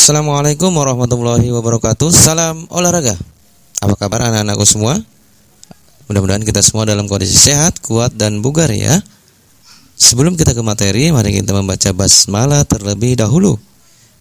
Assalamualaikum warahmatullahi wabarakatuh. Salam olahraga. Apa kabar anak-anakku semua? Mudah-mudahan kita semua dalam kondisi sehat, kuat, dan bugar ya. Sebelum kita ke materi, mari kita membaca basmalah terlebih dahulu.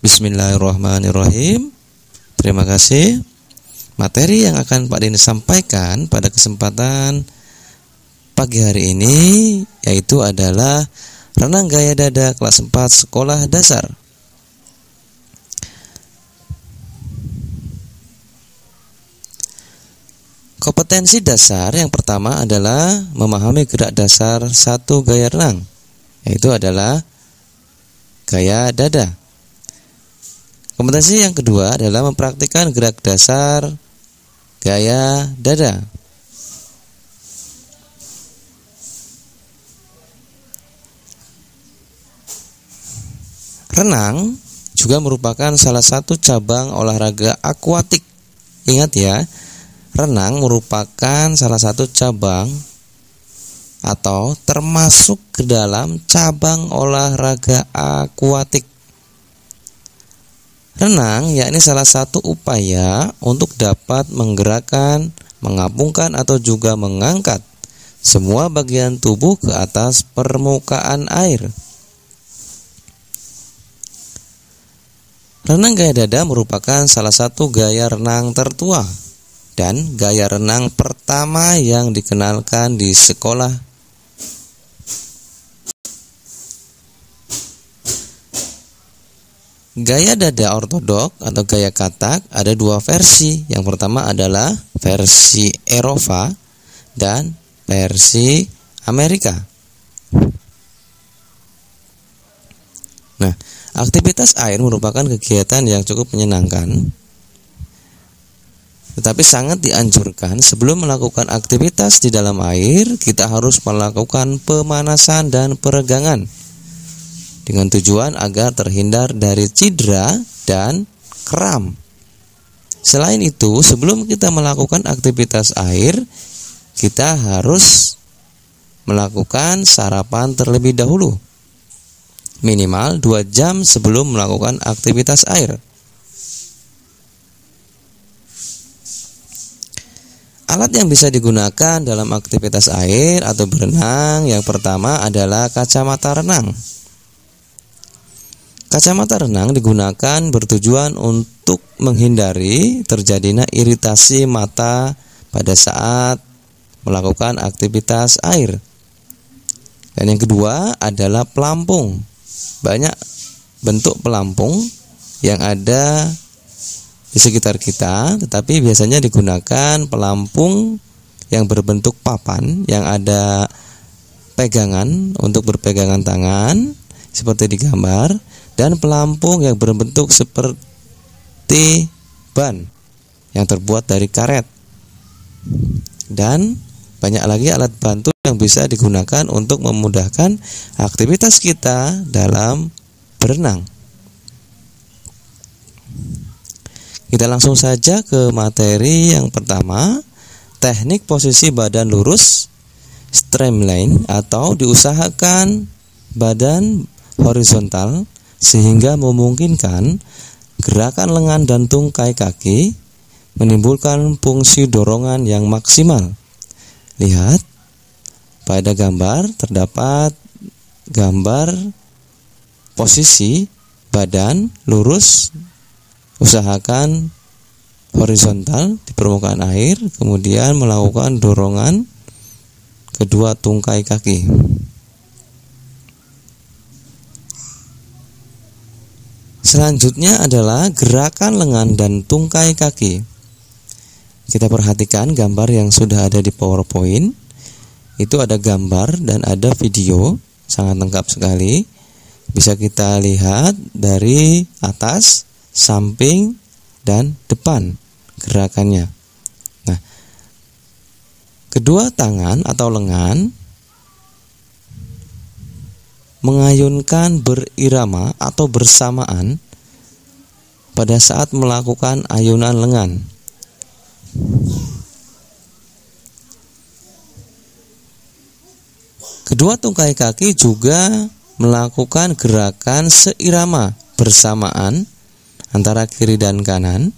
Bismillahirrahmanirrahim. Terima kasih. Materi yang akan Pak Dini sampaikan pada kesempatan pagi hari ini yaitu adalah renang gaya dada kelas 4 sekolah dasar. Kompetensi dasar yang pertama adalah memahami gerak dasar satu gaya renang, yaitu adalah gaya dada. Kompetensi yang kedua adalah mempraktikkan gerak dasar gaya dada. Renang juga merupakan salah satu cabang olahraga akuatik. Ingat ya, renang merupakan salah satu cabang atau termasuk ke dalam cabang olahraga akuatik. Renang yakni salah satu upaya untuk dapat menggerakkan, mengapungkan atau juga mengangkat semua bagian tubuh ke atas permukaan air. Renang gaya dada merupakan salah satu gaya renang tertua dan gaya renang pertama yang dikenalkan di sekolah. Gaya dada ortodok atau gaya katak ada dua versi. Yang pertama adalah versi Eropa dan versi Amerika. Nah, aktivitas air merupakan kegiatan yang cukup menyenangkan. Tetapi sangat dianjurkan sebelum melakukan aktivitas di dalam air, kita harus melakukan pemanasan dan peregangan dengan tujuan agar terhindar dari cedera dan kram. Selain itu, sebelum kita melakukan aktivitas air, kita harus melakukan sarapan terlebih dahulu, minimal 2 jam sebelum melakukan aktivitas air. Alat yang bisa digunakan dalam aktivitas air atau berenang yang pertama adalah kacamata renang. Kacamata renang digunakan bertujuan untuk menghindari terjadinya iritasi mata pada saat melakukan aktivitas air. Dan yang kedua adalah pelampung. Banyak bentuk pelampung yang ada di sekitar kita, tetapi biasanya digunakan pelampung yang berbentuk papan yang ada pegangan untuk berpegangan tangan seperti di gambar, dan pelampung yang berbentuk seperti ban yang terbuat dari karet. Dan banyak lagi alat bantu yang bisa digunakan untuk memudahkan aktivitas kita dalam berenang. Kita langsung saja ke materi yang pertama, teknik posisi badan lurus, streamline atau diusahakan badan horizontal sehingga memungkinkan gerakan lengan dan tungkai kaki, menimbulkan fungsi dorongan yang maksimal. Lihat, pada gambar terdapat gambar posisi badan lurus, usahakan horizontal di permukaan air, kemudian melakukan dorongan kedua tungkai kaki. Selanjutnya adalah gerakan lengan dan tungkai kaki. Kita perhatikan gambar yang sudah ada di PowerPoint. Itu ada gambar dan ada video, sangat lengkap sekali. Bisa kita lihat dari atas, samping, dan depan gerakannya. Nah, kedua tangan atau lengan mengayunkan berirama atau bersamaan pada saat melakukan ayunan lengan. Kedua tungkai kaki juga melakukan gerakan seirama bersamaan antara kiri dan kanan,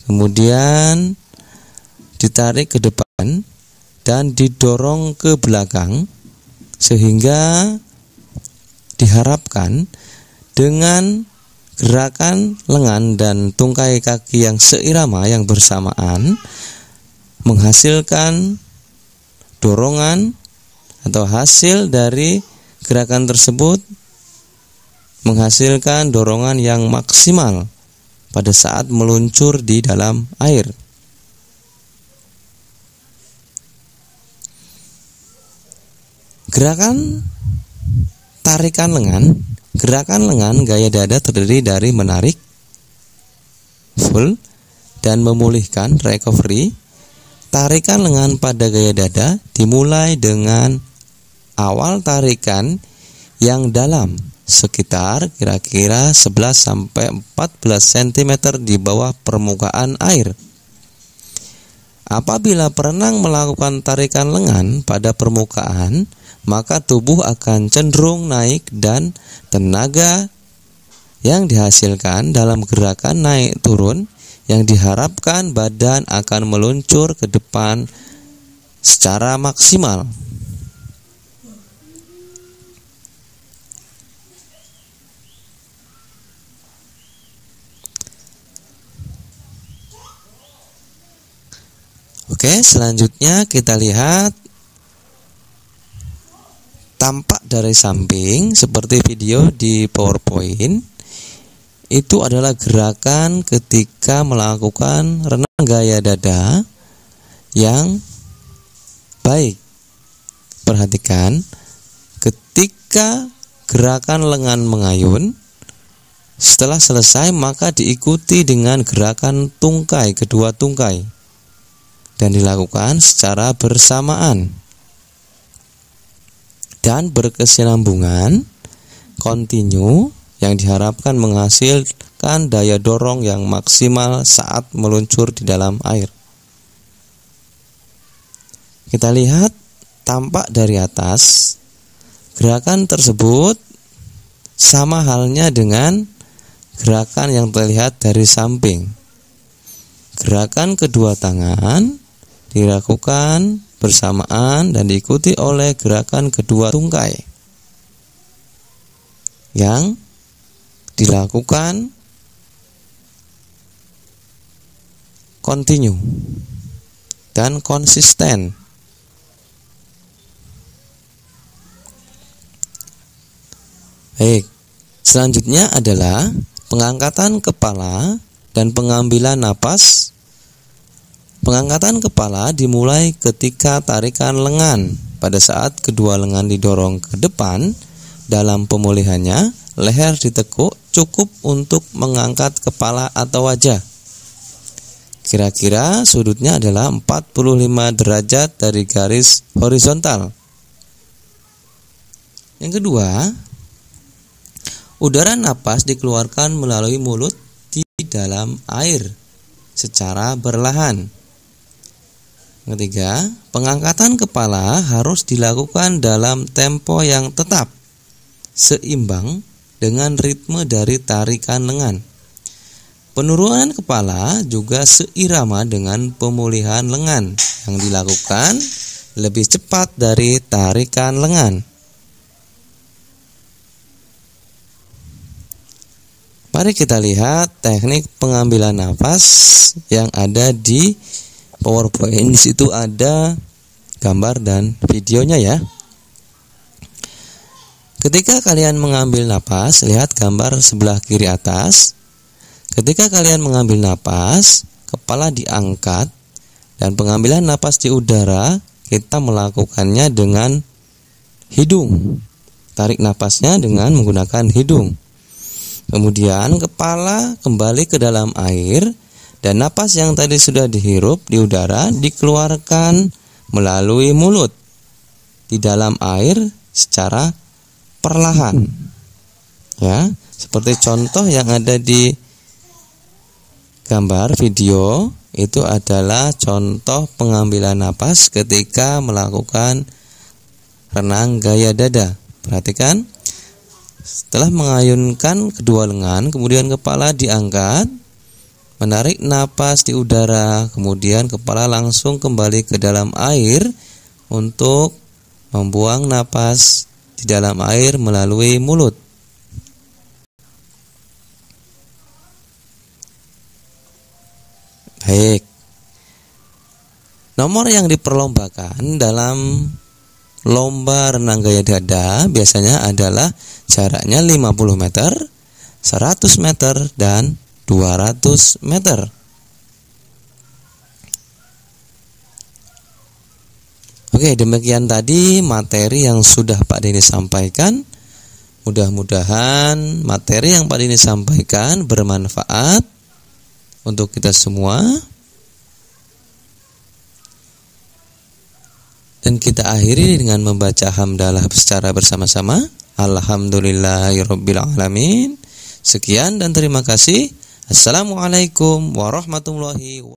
kemudian ditarik ke depan dan didorong ke belakang, sehingga diharapkan dengan gerakan lengan dan tungkai kaki yang seirama yang bersamaan menghasilkan dorongan atau hasil dari gerakan tersebut menghasilkan dorongan yang maksimal pada saat meluncur di dalam air. Gerakan tarikan lengan, gerakan lengan gaya dada terdiri dari menarik full dan memulihkan recovery. Tarikan lengan pada gaya dada dimulai dengan awal tarikan yang dalam, sekitar kira-kira 11-14 cm di bawah permukaan air. Apabila perenang melakukan tarikan lengan pada permukaan, maka tubuh akan cenderung naik dan tenaga yang dihasilkan dalam gerakan naik turun yang diharapkan badan akan meluncur ke depan secara maksimal. Oke, selanjutnya kita lihat tampak dari samping seperti video di PowerPoint. Itu adalah gerakan ketika melakukan renang gaya dada yang baik. Perhatikan, ketika gerakan lengan mengayun, setelah selesai maka diikuti dengan gerakan tungkai, kedua tungkai, dan dilakukan secara bersamaan dan berkesinambungan, kontinu, yang diharapkan menghasilkan daya dorong yang maksimal saat meluncur di dalam air. Kita lihat tampak dari atas, gerakan tersebut sama halnya dengan gerakan yang terlihat dari samping. Gerakan kedua tangan dilakukan bersamaan dan diikuti oleh gerakan kedua tungkai yang dilakukan kontinu dan konsisten. Baik, selanjutnya adalah pengangkatan kepala dan pengambilan napas. Pengangkatan kepala dimulai ketika tarikan lengan. Pada saat kedua lengan didorong ke depan dalam pemulihannya, leher ditekuk cukup untuk mengangkat kepala atau wajah. Kira-kira sudutnya adalah 45 derajat dari garis horizontal. Yang kedua, udara napas dikeluarkan melalui mulut di dalam air secara berlahan. Yang ketiga, pengangkatan kepala harus dilakukan dalam tempo yang tetap, seimbang dengan ritme dari tarikan lengan. Penurunan kepala juga seirama dengan pemulihan lengan yang dilakukan lebih cepat dari tarikan lengan. Mari kita lihat teknik pengambilan nafas yang ada di PowerPoint. Di situ ada gambar dan videonya ya. Ketika kalian mengambil napas, lihat gambar sebelah kiri atas. Ketika kalian mengambil napas, kepala diangkat dan pengambilan napas di udara kita melakukannya dengan hidung. Tarik napasnya dengan menggunakan hidung. Kemudian kepala kembali ke dalam air dan napas yang tadi sudah dihirup di udara dikeluarkan melalui mulut di dalam air secara perlahan. Ya, seperti contoh yang ada di gambar video itu adalah contoh pengambilan napas ketika melakukan renang gaya dada. Perhatikan, Setelah mengayunkan kedua lengan, kemudian kepala diangkat, menarik napas di udara, kemudian kepala langsung kembali ke dalam air untuk membuang napas di dalam air melalui mulut. Baik. Nomor yang diperlombakan dalam lomba renang gaya dada biasanya adalah jaraknya 50 meter, 100 meter, dan 200 meter. Oke, demikian tadi materi yang sudah Pak Denny sampaikan. Mudah-mudahan materi yang Pak Denny sampaikan bermanfaat untuk kita semua. Dan kita akhiri dengan membaca hamdalah secara bersama-sama. Alhamdulillahirabbil alamin. Sekian dan terima kasih. Assalamualaikum warahmatullahi wabarakatuh.